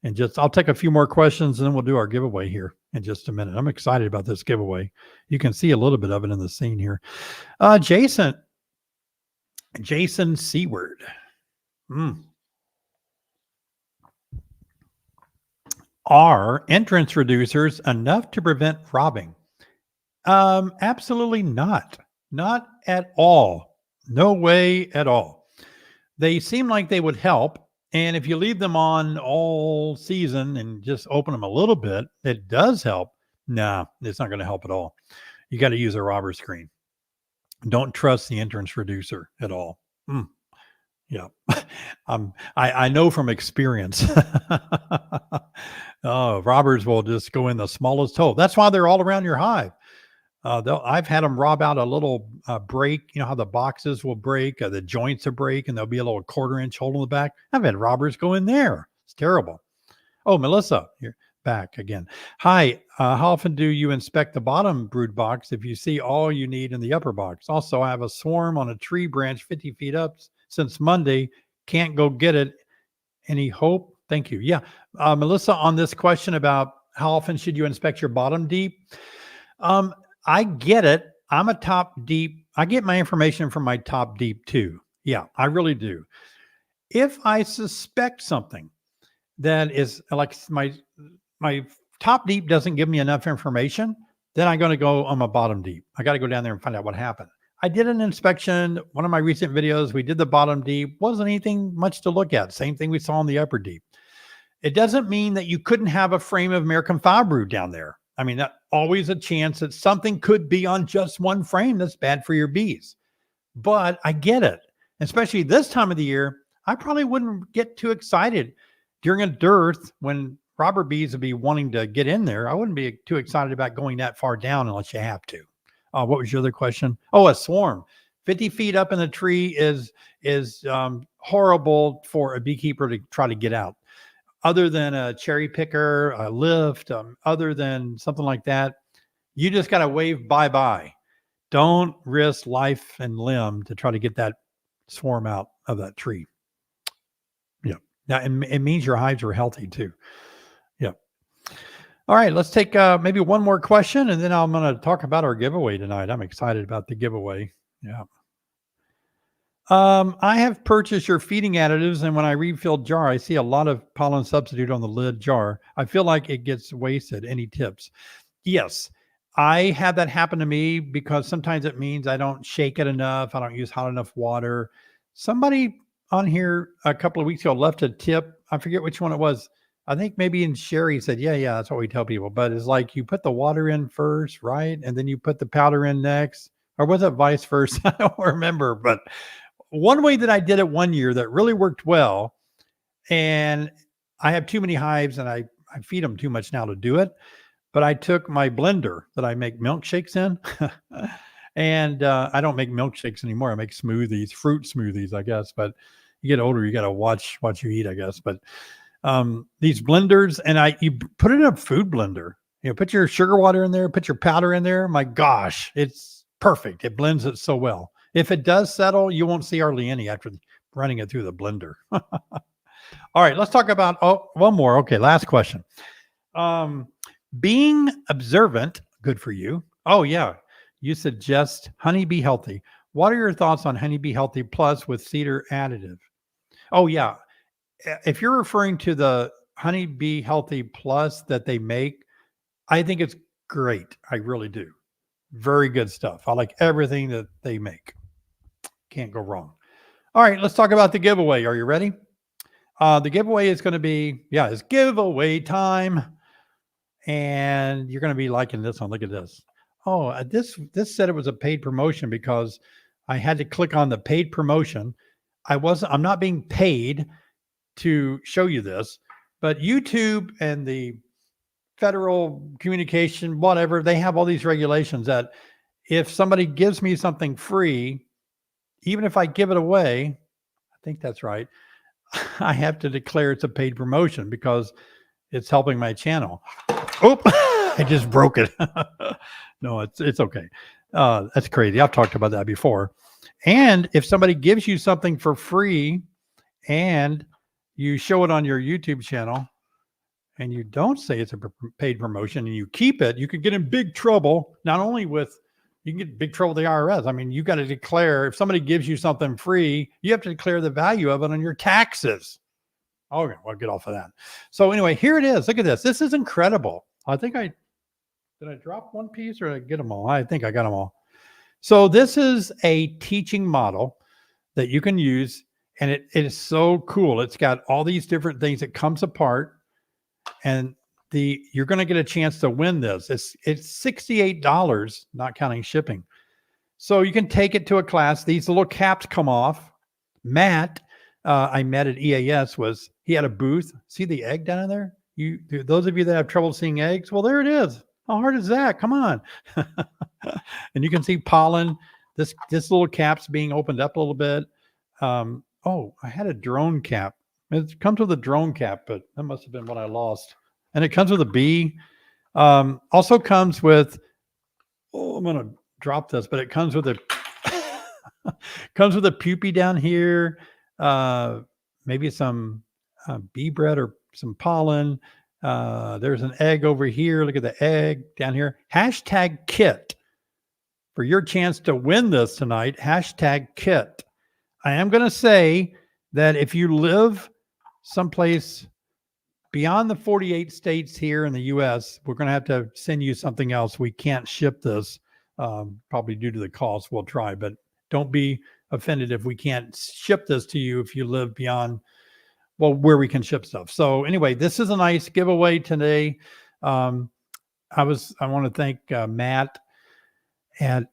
And I'll take a few more questions and then we'll do our giveaway here in just a minute. I'm excited about this giveaway. You can see a little bit of it in the scene here. Jason Seward. Are entrance reducers enough to prevent robbing? Absolutely not. Not at all. No way at all. They seem like they would help. And if you leave them on all season and just open them a little bit, it does help. No, it's not going to help at all. You got to use a robber screen. Don't trust the entrance reducer at all. Yeah. I know from experience. Robbers will just go in the smallest hole. That's why they're all around your hive. I've had them rob out a little break. You know how the boxes will break, the joints will break, and there'll be a little 1/4-inch hole in the back. I've had robbers go in there. It's terrible. Oh, Melissa, you're back again. Hi, how often do you inspect the bottom brood box if you see all you need in the upper box? Also, I have a swarm on a tree branch 50 feet up since Monday. Can't go get it. Any hope? Thank you. Yeah. Melissa, on this question about how often should you inspect your bottom deep? I get it. I'm a top deep. I get my information from my top deep too. Yeah, I really do. If I suspect something that is like my top deep doesn't give me enough information, then I'm going to go on my bottom deep. I got to go down there and find out what happened. I did an inspection. One of my recent videos, we did the bottom deep. Wasn't anything much to look at. Same thing we saw in the upper deep. It doesn't mean that you couldn't have a frame of American foul brood down there. I mean, that's always a chance that something could be on just one frame that's bad for your bees. But I get it. Especially this time of the year, I probably wouldn't get too excited during a dearth when robber bees would be wanting to get in there. I wouldn't be too excited about going that far down unless you have to. What was your other question? Oh, a swarm. 50 feet up in the tree is horrible for a beekeeper to try to get out. Other than a cherry picker, a lift, other than something like that, you just got to wave bye-bye. Don't risk life and limb to try to get that swarm out of that tree. Yeah. Now, it means your hives are healthy too. Yeah. All right, let's take maybe one more question, and then I'm going to talk about our giveaway tonight. I'm excited about the giveaway. Yeah. I have purchased your feeding additives, and when I refill jar, I see a lot of pollen substitute on the lid jar. I feel like it gets wasted. Any tips? Yes, I had that happen to me because sometimes it means I don't shake it enough. I don't use hot enough water. Somebody on here a couple of weeks ago left a tip. I forget which one it was. I think maybe in Sherry said, yeah, that's what we tell people. But it's like you put the water in first, right? And then you put the powder in next. Or was it vice versa? I don't remember. But one way that I did it one year that really worked well, and I have too many hives and I feed them too much now to do it, but I took my blender that I make milkshakes in and I don't make milkshakes anymore. I make smoothies, fruit smoothies, I guess, but you get older, you got to watch what you eat, I guess. But these blenders, and you put it in a food blender, put your sugar water in there, put your powder in there. My gosh, it's perfect. It blends it so well. If it does settle, you won't see hardly any after running it through the blender. All right, let's talk about one more. Okay, last question. Being observant, good for you. Oh yeah, you suggest Honey Bee Healthy. What are your thoughts on Honey Bee Healthy Plus with cedar additive? Oh yeah, if you're referring to the Honey Bee Healthy Plus that they make, I think it's great. I really do. Very good stuff. I like everything that they make. Can't go wrong. All right, let's talk about the giveaway. Are you ready? The giveaway is going to be, it's giveaway time. And you're going to be liking this one. Look at this. Oh, this said it was a paid promotion because I had to click on the paid promotion. I'm not being paid to show you this, but YouTube and the Federal Communication, whatever, they have all these regulations that if somebody gives me something free, even if I give it away, I think that's right, I have to declare it's a paid promotion because it's helping my channel. Oh, I just broke it. No, it's okay. That's crazy. I've talked about that before. And if somebody gives you something for free and you show it on your YouTube channel and you don't say it's a paid promotion and you keep it, you could get in big trouble. Not only you can get in big trouble with the IRS. I mean, you got to declare, if somebody gives you something free, you have to declare the value of it on your taxes. Okay, well, get off of that. So anyway, here it is. Look at this. This is incredible. I think did I drop one piece or did I get them all? I think I got them all. So this is a teaching model that you can use, and it is so cool. It's got all these different things. It comes apart, and you're going to get a chance to win this. It's $68, not counting shipping. So you can take it to a class. These little caps come off. Matt, I met at EAS, he had a booth. See the egg down in there? Those of you that have trouble seeing eggs, well, there it is. How hard is that? Come on. And you can see pollen. This little cap's being opened up a little bit. I had a drone cap. It comes with a drone cap, but that must have been what I lost. And it comes with a bee. Also comes with, I'm going to drop this, but it comes with comes with a pupae down here. Maybe some bee bread or some pollen. There's an egg over here. Look at the egg down here. #kit for your chance to win this tonight. #kit. I am going to say that if you live someplace beyond the 48 states here in the U.S., we're going to have to send you something else. We can't ship this, probably due to the cost. We'll try, but don't be offended if we can't ship this to you if you live beyond, where we can ship stuff. So anyway, this is a nice giveaway today. I want to thank Matt at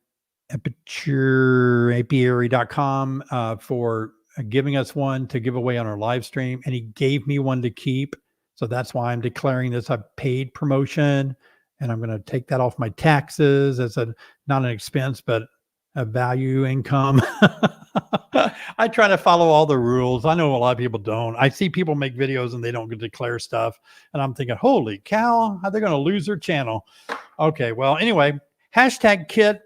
apiary.com for giving us one to give away on our live stream, and he gave me one to keep. So that's why I'm declaring this a paid promotion, and I'm going to take that off my taxes as not an expense, but a value income. I try to follow all the rules. I know a lot of people don't. I see people make videos and they don't declare stuff. And I'm thinking, holy cow, how are they going to lose their channel? Okay, well, anyway, #kit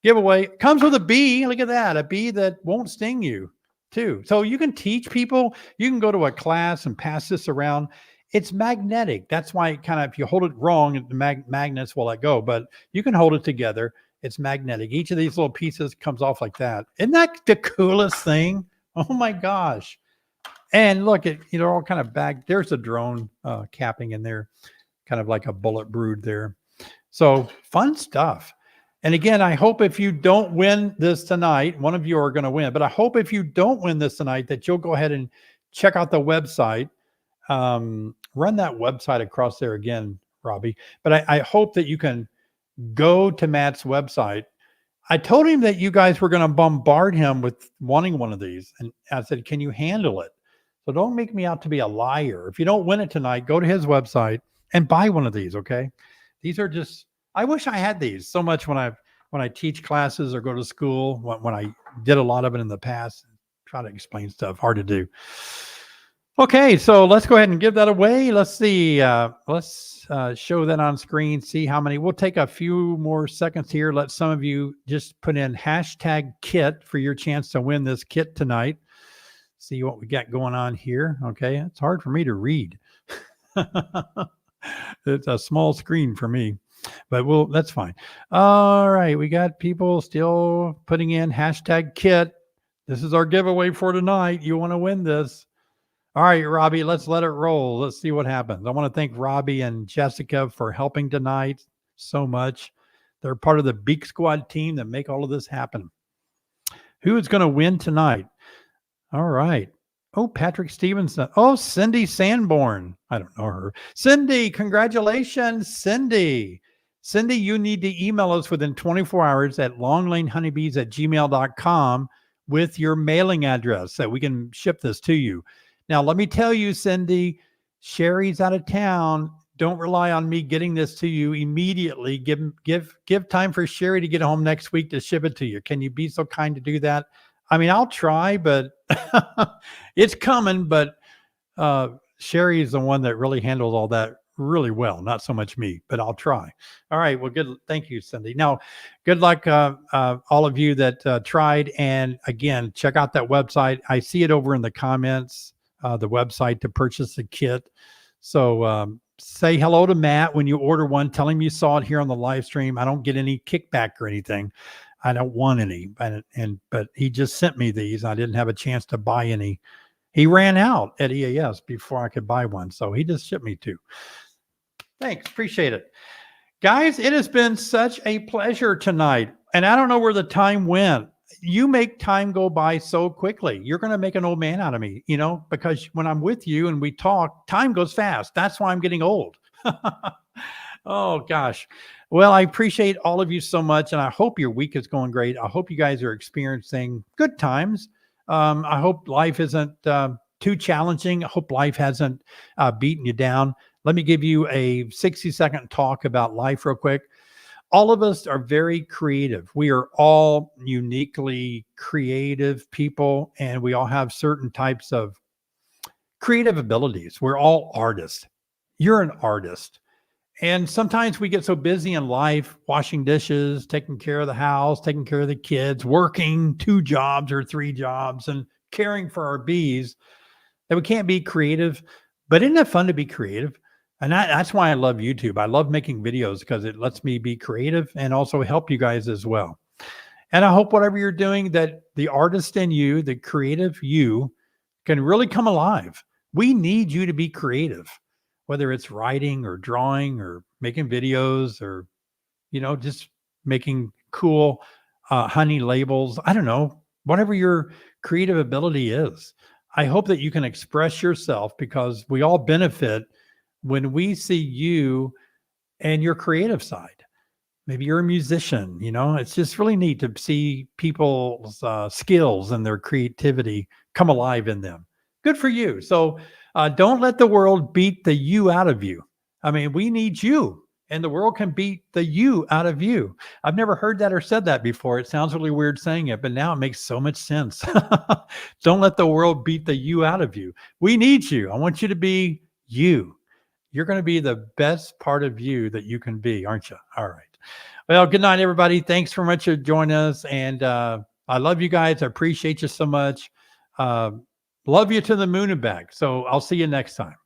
giveaway comes with a bee. Look at that, a bee that won't sting you too. So you can teach people. You can go to a class and pass this around. It's magnetic. That's why if you hold it wrong, the magnets will let go. But you can hold it together. It's magnetic. Each of these little pieces comes off like that. Isn't that the coolest thing? Oh my gosh. And look, they're all kind of bagged. There's a drone capping in there, kind of like a bullet brood there. So fun stuff. And again, I hope if you don't win this tonight, one of you are going to win, but I hope if you don't win this tonight that you'll go ahead and check out the website. Run that website across there again, Robbie. But I hope that you can go to Matt's website. I told him that you guys were going to bombard him with wanting one of these. And I said, can you handle it? So don't make me out to be a liar. If you don't win it tonight, go to his website and buy one of these. Okay. These are I wish I had these so much when I teach classes or go to school, when I did a lot of it in the past, try to explain stuff, hard to do. Okay, so let's go ahead and give that away. Let's see. Let's show that on screen. See how many. We'll take a few more seconds here. Let some of you just put in #kit for your chance to win this kit tonight. See what we got going on here. Okay, it's hard for me to read. It's a small screen for me, but that's fine. All right, we got people still putting in #kit. This is our giveaway for tonight. You want to win this. All right, Robbie, let's let it roll. Let's see what happens. I want to thank Robbie and Jessica for helping tonight so much. They're part of the Beak Squad team that make all of this happen. Who is going to win tonight? All right. Oh, Patrick Stevenson. Oh, Cindy Sanborn. I don't know her. Cindy, congratulations, Cindy. Cindy, you need to email us within 24 hours at longlanehoneybees@gmail.com with your mailing address so we can ship this to you. Now, let me tell you, Cindy, Sherry's out of town. Don't rely on me getting this to you immediately. Give time for Sherry to get home next week to ship it to you. Can you be so kind to do that? I mean, I'll try, but it's coming. But Sherry is the one that really handles all that really well. Not so much me, but I'll try. All right. Well, good. Thank you, Cindy. Now, good luck, all of you that tried. And again, check out that website. I see it over in the comments. The website to purchase the kit. So say hello to Matt when you order one. Tell him you saw it here on the live stream. I don't get any kickback or anything. I don't want any. But he just sent me these. I didn't have a chance to buy any. He ran out at EAS before I could buy one. So he just shipped me two. Thanks. Appreciate it. Guys, it has been such a pleasure tonight. And I don't know where the time went. You make time go by so quickly. You're going to make an old man out of me, because when I'm with you and we talk, time goes fast. That's why I'm getting old. Oh, gosh. Well, I appreciate all of you so much. And I hope your week is going great. I hope you guys are experiencing good times. I hope life isn't too challenging. I hope life hasn't beaten you down. Let me give you a 60-second talk about life real quick. All of us are very creative. We are all uniquely creative people, and we all have certain types of creative abilities. We're all artists. You're an artist. And sometimes we get so busy in life, washing dishes, taking care of the house, taking care of the kids, working 2 jobs or 3 jobs, and caring for our bees, that we can't be creative. But isn't it fun to be creative? And that's why I love YouTube. I love making videos because it lets me be creative and also help you guys as well. And I hope whatever you're doing, that the artist in you, the creative you, can really come alive. We need you to be creative, whether it's writing or drawing or making videos or, just making cool honey labels. I don't know, whatever your creative ability is. I hope that you can express yourself, because we all benefit when we see you and your creative side. Maybe you're a musician, it's just really neat to see people's skills and their creativity come alive in them. Good for you. So don't let the world beat the you out of you. I mean, we need you, and the world can beat the you out of you. I've never heard that or said that before. It sounds really weird saying it, but now it makes so much sense. Don't let the world beat the you out of you. We need you. I want you to be you. You're going to be the best part of you that you can be, aren't you? All right. Well, good night, everybody. Thanks so much for joining us. And I love you guys. I appreciate you so much. Love you to the moon and back. So I'll see you next time.